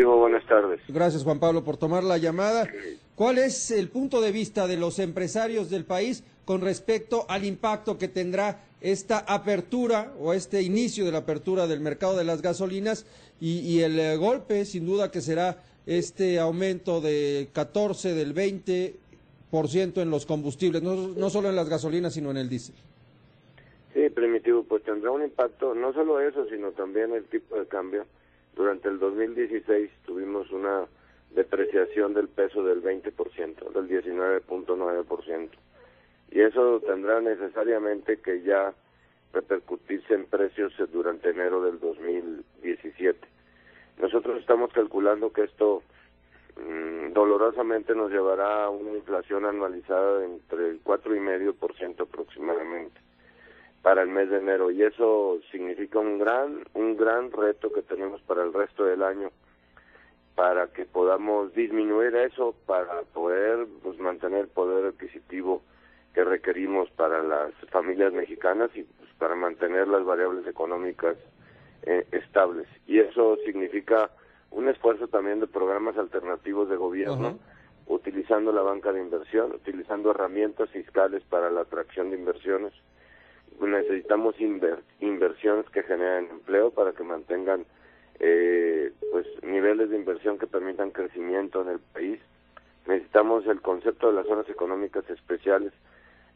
Buenas tardes. Gracias, Juan Pablo, por tomar la llamada. ¿Cuál es el punto de vista de los empresarios del país con respecto al impacto que tendrá esta apertura o este inicio de la apertura del mercado de las gasolinas y el golpe, sin duda, que será este aumento de 14, del 20% en los combustibles, no solo en las gasolinas, sino en el diésel? Sí, Primitivo, pues tendrá un impacto, no solo eso, sino también el tipo de cambio. Durante el 2016 tuvimos una depreciación del peso del 20%, del 19.9%. Y eso tendrá necesariamente que ya repercutirse en precios durante enero del 2017. Nosotros estamos calculando que esto dolorosamente nos llevará a una inflación anualizada de entre el 4,5% aproximadamente para el mes de enero, y eso significa un gran reto que tenemos para el resto del año, para que podamos disminuir eso, para poder mantener el poder adquisitivo que requerimos para las familias mexicanas y para mantener las variables económicas estables. Y eso significa un esfuerzo también de programas alternativos de gobierno, utilizando la banca de inversión, utilizando herramientas fiscales para la atracción de inversiones. Necesitamos inversiones que generen empleo para que mantengan niveles de inversión que permitan crecimiento en el país. Necesitamos el concepto de las zonas económicas especiales,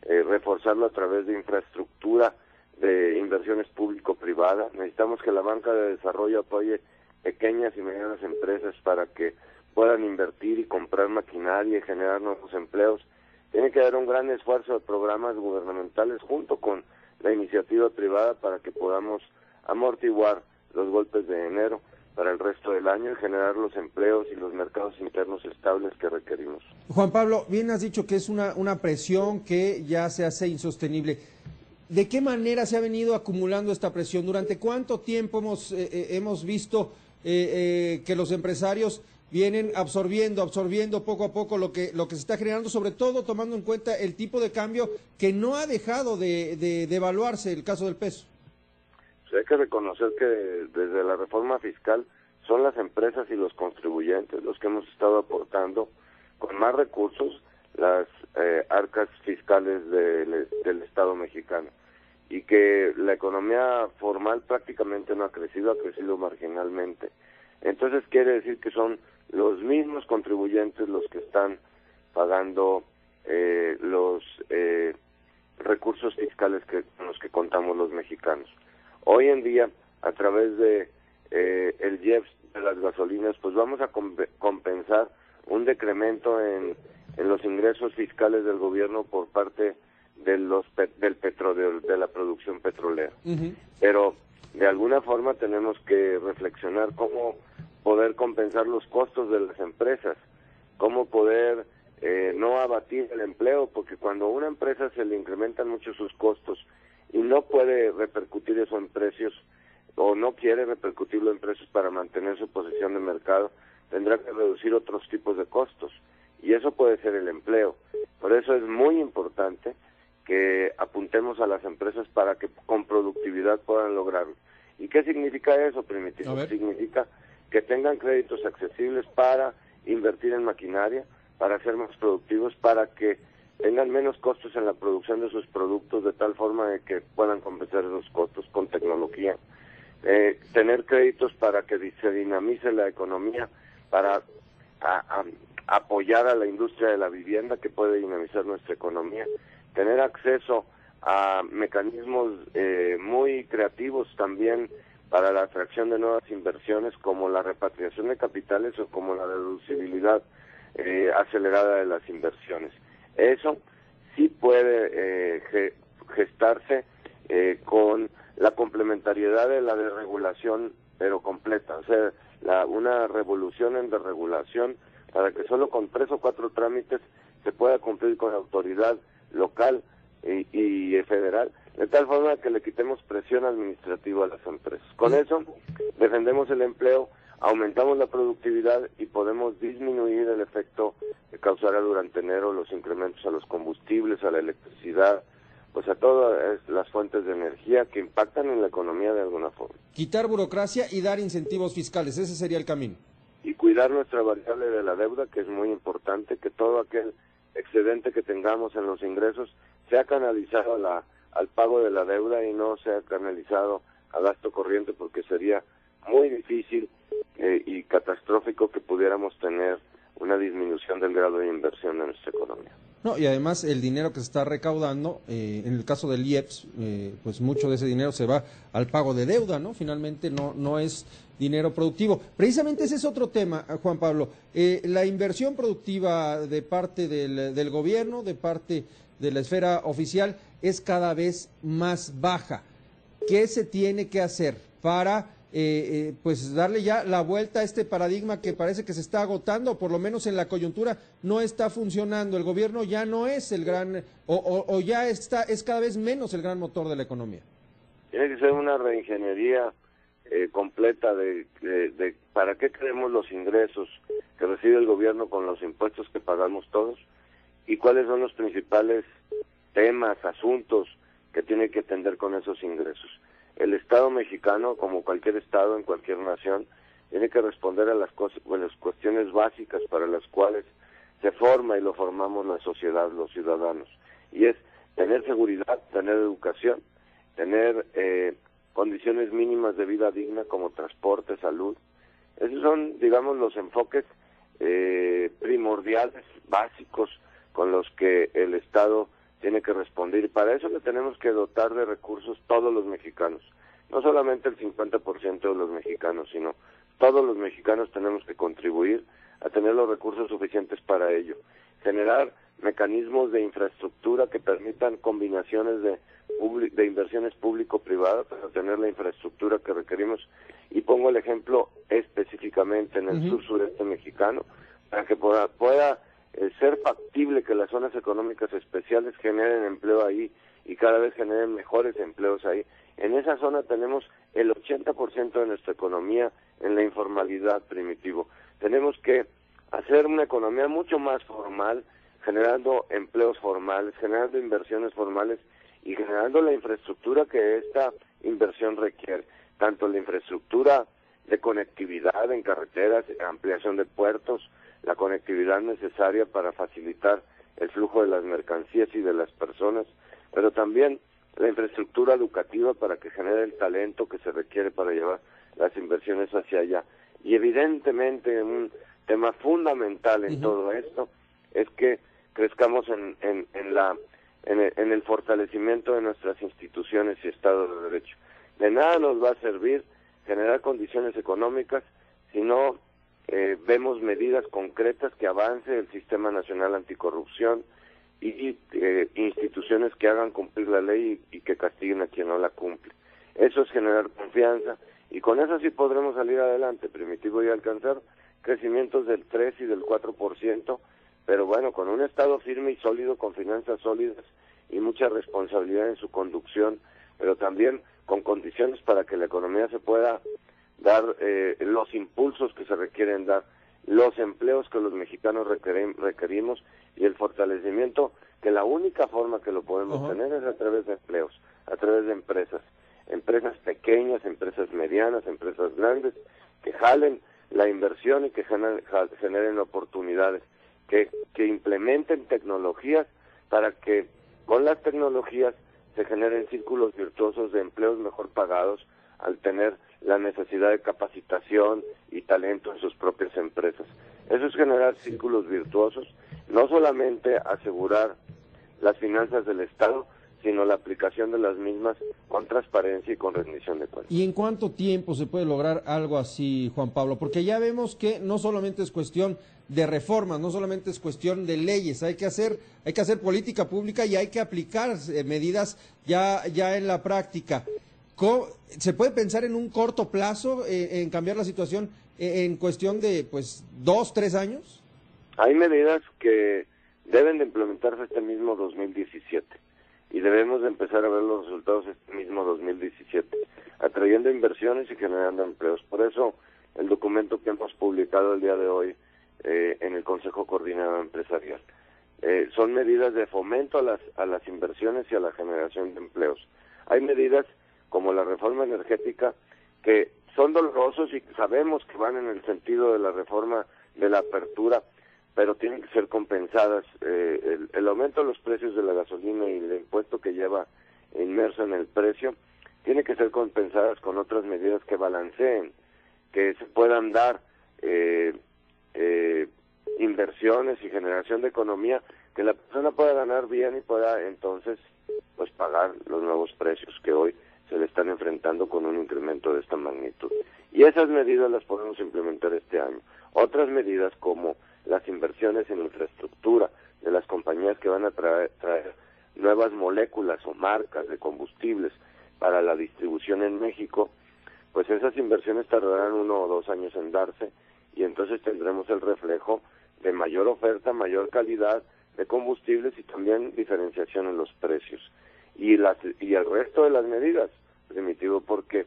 reforzarlo a través de infraestructura de inversiones público-privada. Necesitamos que la banca de desarrollo apoye pequeñas y medianas empresas para que puedan invertir y comprar maquinaria y generar nuevos empleos. Tiene que haber un gran esfuerzo de programas gubernamentales junto con la iniciativa privada para que podamos amortiguar los golpes de enero para el resto del año y generar los empleos y los mercados internos estables que requerimos. Juan Pablo, bien has dicho que es una presión que ya se hace insostenible. ¿De qué manera se ha venido acumulando esta presión? ¿Durante cuánto tiempo hemos visto que los empresarios vienen absorbiendo poco a poco lo que se está generando, sobre todo tomando en cuenta el tipo de cambio que no ha dejado de devaluarse, el caso del peso? Pues hay que reconocer que desde la reforma fiscal son las empresas y los contribuyentes los que hemos estado aportando con más recursos las arcas fiscales del Estado mexicano, y que la economía formal prácticamente no ha crecido marginalmente. Entonces quiere decir que son los mismos contribuyentes los que están pagando los recursos fiscales con los que contamos los mexicanos. Hoy en día, a través de el IEPS de las gasolinas, pues vamos a compensar un decremento en los ingresos fiscales del gobierno por parte del petróleo, de la producción petrolera. Pero de alguna forma tenemos que reflexionar cómo poder compensar los costos de las empresas, cómo poder no abatir el empleo, porque cuando a una empresa se le incrementan mucho sus costos y no puede repercutir eso en precios, o no quiere repercutirlo en precios para mantener su posición de mercado, tendrá que reducir otros tipos de costos, y eso puede ser el empleo. Por eso es muy importante que apuntemos a las empresas para que con productividad puedan lograrlo. ¿Y qué significa eso, Primitivo? Significa que tengan créditos accesibles para invertir en maquinaria, para ser más productivos, para que tengan menos costos en la producción de sus productos, de tal forma de que puedan compensar esos costos con tecnología. Tener créditos para que se dinamice la economía, para apoyar a la industria de la vivienda, que puede dinamizar nuestra economía. Tener acceso a mecanismos muy creativos también para la atracción de nuevas inversiones, como la repatriación de capitales o como la deducibilidad acelerada de las inversiones. Eso sí puede gestarse con la complementariedad de la desregulación, pero completa, o sea, una revolución en desregulación para que solo con 3 o 4 trámites se pueda cumplir con la autoridad local y federal, de tal forma que le quitemos presión administrativa a las empresas. Con eso defendemos el empleo, aumentamos la productividad y podemos disminuir el efecto que causará durante enero los incrementos a los combustibles, a la electricidad, pues a todas las fuentes de energía que impactan en la economía de alguna forma. Quitar burocracia y dar incentivos fiscales, ese sería el camino. y cuidar nuestra variable de la deuda, que es muy importante, que todo aquel excedente que tengamos en los ingresos sea canalizado al pago de la deuda y no sea canalizado a gasto corriente, porque sería muy difícil y catastrófico que pudiéramos tener una disminución del grado de inversión de nuestra economía. No, y además el dinero que se está recaudando, en el caso del IEPS, pues mucho de ese dinero se va al pago de deuda, ¿no? Finalmente no es dinero productivo. Precisamente ese es otro tema, Juan Pablo. La inversión productiva de parte del gobierno, de parte de la esfera oficial, es cada vez más baja. ¿Qué se tiene que hacer para pues darle ya la vuelta a este paradigma que parece que se está agotando, o por lo menos en la coyuntura no está funcionando? El gobierno ya no es el gran, o ya es cada vez menos el gran motor de la economía. Tiene que ser una reingeniería completa de para qué queremos los ingresos que recibe el gobierno con los impuestos que pagamos todos, y cuáles son los principales temas, asuntos que tiene que atender con esos ingresos. El Estado mexicano, como cualquier Estado en cualquier nación, tiene que responder a las cuestiones básicas para las cuales se forma y lo formamos la sociedad, los ciudadanos. Y es tener seguridad, tener educación, tener condiciones mínimas de vida digna como transporte, salud. Esos son, digamos, los enfoques primordiales, básicos, con los que el Estado tiene que responder, y para eso le tenemos que dotar de recursos todos los mexicanos, no solamente el 50% de los mexicanos, sino todos los mexicanos tenemos que contribuir a tener los recursos suficientes para ello, generar mecanismos de infraestructura que permitan combinaciones de inversiones público-privadas para tener la infraestructura que requerimos, y pongo el ejemplo específicamente en el sur-sureste mexicano, para que pueda ser factible que las zonas económicas especiales generen empleo ahí y cada vez generen mejores empleos ahí. En esa zona tenemos el 80% de nuestra economía en la informalidad, Primitivo. Tenemos que hacer una economía mucho más formal, generando empleos formales, generando inversiones formales y generando la infraestructura que esta inversión requiere, tanto la infraestructura de conectividad en carreteras, ampliación de puertos, la conectividad necesaria para facilitar el flujo de las mercancías y de las personas, pero también la infraestructura educativa para que genere el talento que se requiere para llevar las inversiones hacia allá. Y evidentemente un tema fundamental en todo esto es que crezcamos en el fortalecimiento de nuestras instituciones y Estado de Derecho. De nada nos va a servir generar condiciones económicas si no vemos medidas concretas que avance el Sistema Nacional Anticorrupción y instituciones que hagan cumplir la ley y que castiguen a quien no la cumple. Eso es generar confianza, y con eso sí podremos salir adelante, Primitivo, y alcanzar crecimientos del 3 y del 4%, pero bueno, con un Estado firme y sólido, con finanzas sólidas y mucha responsabilidad en su conducción, pero también con condiciones para que la economía se pueda dar los impulsos que se requieren dar, los empleos que los mexicanos requerimos, y el fortalecimiento, que la única forma que lo podemos tener es a través de empleos, a través de empresas pequeñas, empresas medianas, empresas grandes, que jalen la inversión y que generen oportunidades, que implementen tecnologías para que con las tecnologías se generen círculos virtuosos de empleos mejor pagados, al tener la necesidad de capacitación y talento en sus propias empresas. Eso es generar círculos virtuosos, no solamente asegurar las finanzas del Estado, sino la aplicación de las mismas con transparencia y con rendición de cuentas. ¿Y en cuánto tiempo se puede lograr algo así, Juan Pablo? Porque ya vemos que no solamente es cuestión de reformas, no solamente es cuestión de leyes, hay que hacer política pública y hay que aplicar medidas ya en la práctica. ¿Se puede pensar en un corto plazo en cambiar la situación en cuestión de 2, 3 años? Hay medidas que deben de implementarse este mismo 2017 y debemos de empezar a ver los resultados este mismo 2017, atrayendo inversiones y generando empleos. Por eso el documento que hemos publicado el día de hoy en el Consejo Coordinador Empresarial son medidas de fomento a las inversiones y a la generación de empleos. Hay medidas como la reforma energética que son dolorosos y sabemos que van en el sentido de la reforma de la apertura, pero tienen que ser compensadas. El aumento de los precios de la gasolina y el impuesto que lleva inmerso en el precio tiene que ser compensadas con otras medidas que balanceen, que se puedan dar inversiones y generación de economía, que la persona pueda ganar bien y pueda entonces pues pagar los nuevos precios que hoy se le están enfrentando con un incremento de esta magnitud. Y esas medidas las podemos implementar este año. Otras medidas como las inversiones en infraestructura de las compañías que van a traer nuevas moléculas o marcas de combustibles para la distribución en México, pues esas inversiones tardarán 1 o 2 años en darse y entonces tendremos el reflejo de mayor oferta, mayor calidad de combustibles y también diferenciación en los precios. Y el resto de las medidas, Primitivo, porque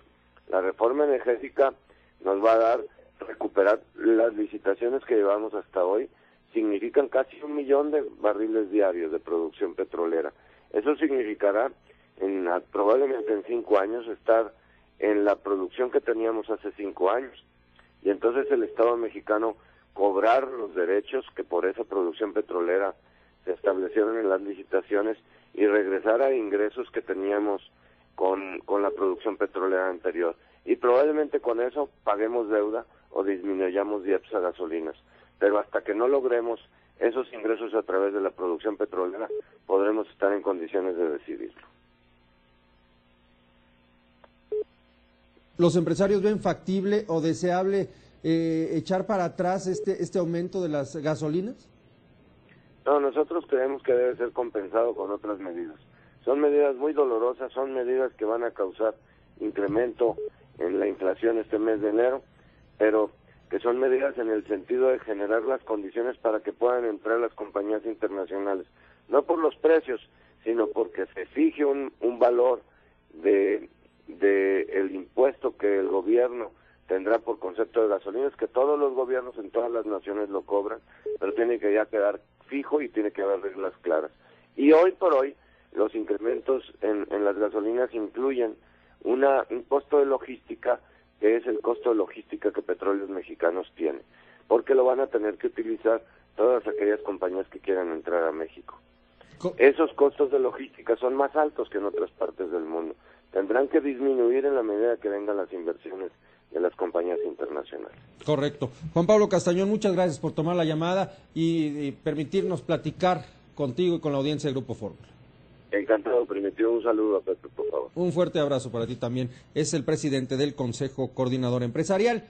la reforma energética nos va a dar recuperar las licitaciones que llevamos hasta hoy, significan casi 1 millón de barriles diarios de producción petrolera. Eso significará probablemente en 5 años estar en la producción que teníamos hace 5 años. Y entonces el Estado mexicano cobrar los derechos que por esa producción petrolera se establecieron en las licitaciones y regresar a ingresos que teníamos con la producción petrolera anterior. Y probablemente con eso paguemos deuda o disminuyamos IEPS a gasolinas. Pero hasta que no logremos esos ingresos a través de la producción petrolera, podremos estar en condiciones de decidirlo. ¿Los empresarios ven factible o deseable echar para atrás este aumento de las gasolinas? No, nosotros creemos que debe ser compensado con otras medidas. Son medidas muy dolorosas, son medidas que van a causar incremento en la inflación este mes de enero, pero que son medidas en el sentido de generar las condiciones para que puedan entrar las compañías internacionales, no por los precios, sino porque se fije un valor de el impuesto que el gobierno tendrá por concepto de gasolinas, que todos los gobiernos en todas las naciones lo cobran, pero tiene que ya quedar fijo y tiene que haber reglas claras. Y hoy por hoy los incrementos en las gasolinas incluyen un costo de logística, que es el costo de logística que Petróleos Mexicanos tiene, porque lo van a tener que utilizar todas aquellas compañías que quieran entrar a México. Esos costos de logística son más altos que en otras partes del mundo. Tendrán que disminuir en la medida que vengan las inversiones de las compañías internacionales. Correcto. Juan Pablo Castañón, muchas gracias por tomar la llamada y permitirnos platicar contigo y con la audiencia del Grupo Fórmula. Encantado, Primitivo. Un saludo a Pepe, por favor. Un fuerte abrazo para ti también. Es el presidente del Consejo Coordinador Empresarial.